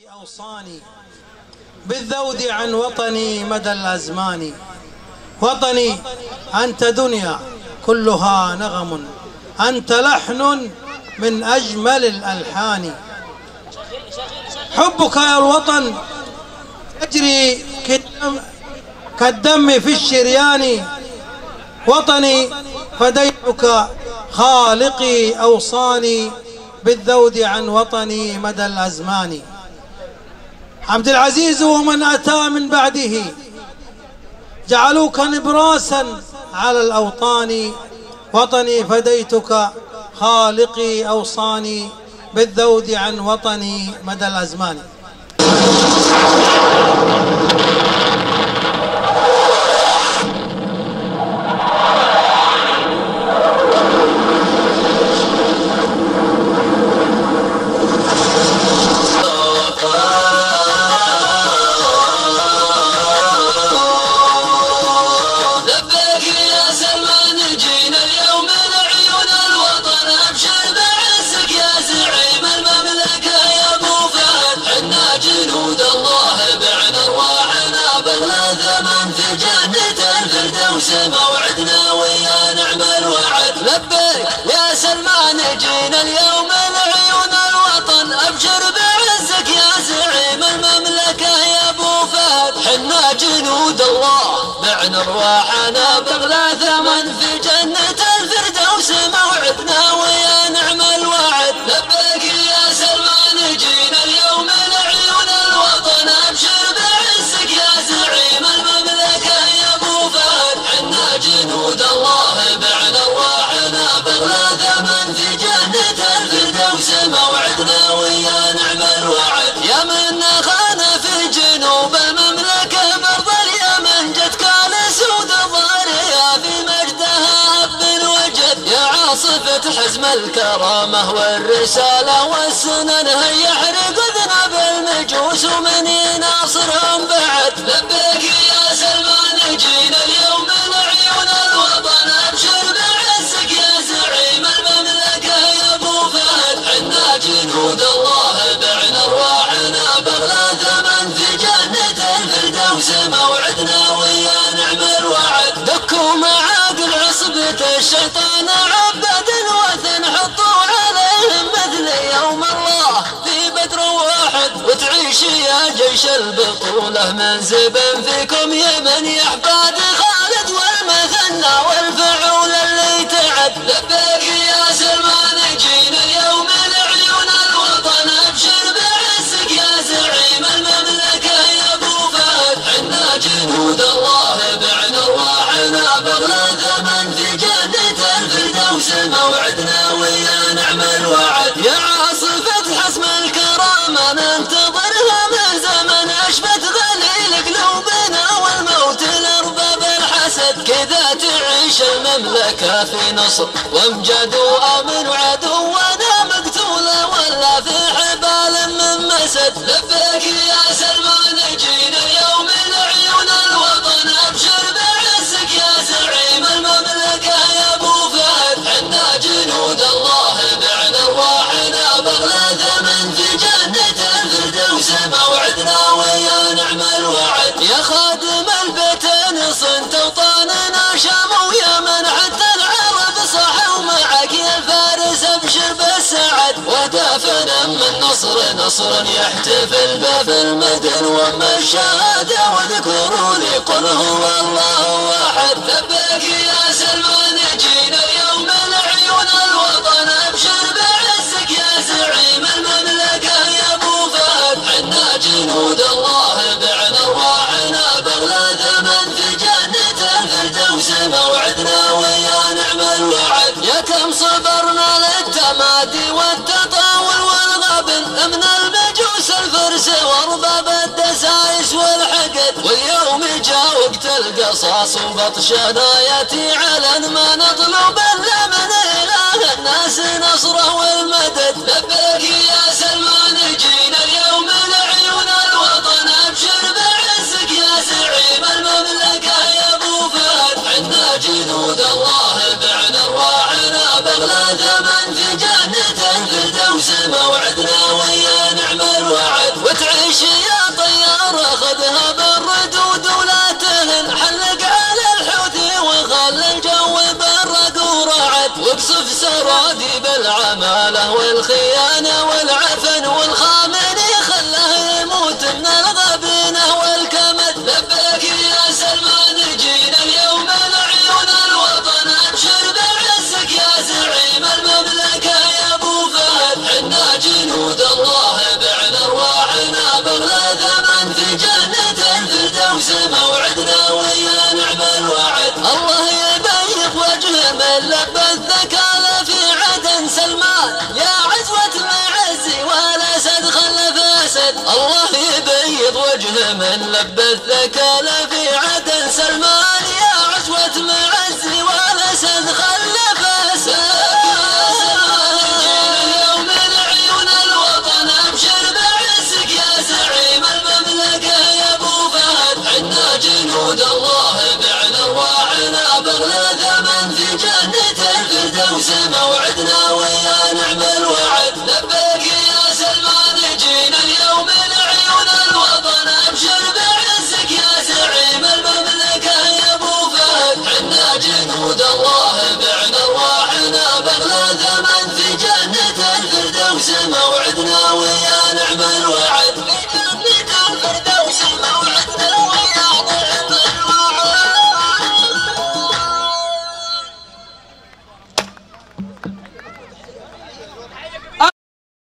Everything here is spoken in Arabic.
أوصاني بالذود عن وطني مدى الأزمان. وطني أنت دنيا كلها نغم، أنت لحن من أجمل الألحان. حبك يا الوطن يجري كالدم في الشريان. وطني فديتك خالقي أوصاني بالذود عن وطني مدى الأزمان. عبد العزيز ومن أتى من بعده جعلوك نبراسا على الأوطان. وطني فديتك خالقي أوصاني بالذود عن وطني مدى الأزمان. موعدنا ويا نعم الوعد. لبيك يا سلمان جينا اليوم لعيون الوطن، ابشر بعزك يا زعيم المملكه يا ابو فهد. حنا جنود الله بعنا ارواحنا بغلى ثمن في جنه الفردوس موعدنا ويا نعم الوعد. لبيك يا سلمان جينا اليوم لعيون الوطن، ابشر بعزك يا زعيم المملكه يا ابو فهد. حنا جنود الله بعنا ارواحنا بغلى ثمن في جنة الفردوس موعدنا ويا نعم الوعد. يا من خان في جنوب المملكة برض اليمن، جتك لسود الضارية في مجدها اب وجد. يا عاصفة حزم الكرامة والرسالة والسنن، هيا احرق ذنب المجوس ومن يناصرهم بعد. لبيك يا سلمان جينا اليوم لعيون الوطن، ابشر بعزك يا زعيم المملكة يا ابو فهد. حنا جنود الله بعنا ارواحنا بغلى ثمن في جنة الفردوس موعدنا ويا نعم الوعد. دكوا معاقل عصبة الشيطان عبد الوثن، حطوا عليهم مثل يوم الله في بدر واحد. وتعيش يا جيش البطولة منزب فيكم يا من يا احباد خالد والمثنى والفعول اللي تعد. لبيك يا سلمان جينا اليوم لعيون الوطن، ابشر بعزك يا زعيم المملكة يا ابو فهد. حنا جنود الله بعنا ارواحنا بغلى ثمن في جنة الفردوس موعدنا ويا نعم الوعد. يا عاصفة حسم الكرامة ننتظرها من زمن، اشبت غليل قلوبنا والموت لارباب الحسد. كذا تعيش المملكة في نصر وامجد وامن، وعدونا مقتولة ولا في حبال من مسد. لبيك يا سلمان جينا اليوم لعيون الوطن، ابشر بعزك يا زعيم المملكة يا ابو فهد. حنا جنود الله بعنا ارواحنا بغلى ثمن في جنة الفردوس موعدنا ويا نعم الوعد. يا خادم البيتين صنت اوطاننا شام ويمن، حتى العرب صحوا معك يا فارس ابشر بالسعد. ودافنا من نصر يحتفل به في المدن وما الشهادة، واذكروا لي قل هو الله واحد. لبيك يا سلمان جينا اليوم لعيون الوطن، ابشر بعزك يا زعيم المملكة يا ابو فهد. حنا جنود الله بعنا ارواحنا بغلى ثمن في جنة الفردوس موعدنا ويا نعم الوعد. يا كم صبرنا للتمادي والتطاول والغبن من المجوس الفرس وارباب الدسايس والحقد. واليوم جاء وقت القصاص وبطشنا ياتي علن، ما نطلب الا من اله الناس نصره والمدد. لبيك يا سلمان جينا اليوم لعيون الوطن، ابشر بعزك يا زعيم المملكة يا ابو فهد. حنا جنود الله بعنا ارواحنا بغلى ثمن في جنة الفردوس موعدنا ويا نعم الوعد. سرادي بالعمالة والخيانة والعفن والخامن خلاه يموت من الغبنة والكمد. لبيك يا سلمان جينا اليوم لعيون الوطن أبشر بعزك يا زعيم المملكة يا أبو فهد. حنا جنود الله بعنا أرواحنا بغلى ثمن في جنة الفردوس موعدنا ويا نعم الوعد. الله يبيض وجه من لبى الثكالة في عدن سلمان يا عزوة معزي والأسد خلف أسد. الله يبيض وجه من لبى الثكالة في عدن سلمان يا عزوة معزي والأسد خلف أسد. اليوم لعيون الوطن أبشر بعزك يا زعيم المملكة يا أبو فهد. حنا جنود الله بعنا أرواحنا بغلى ثمن في جنة الفردوس موعدنا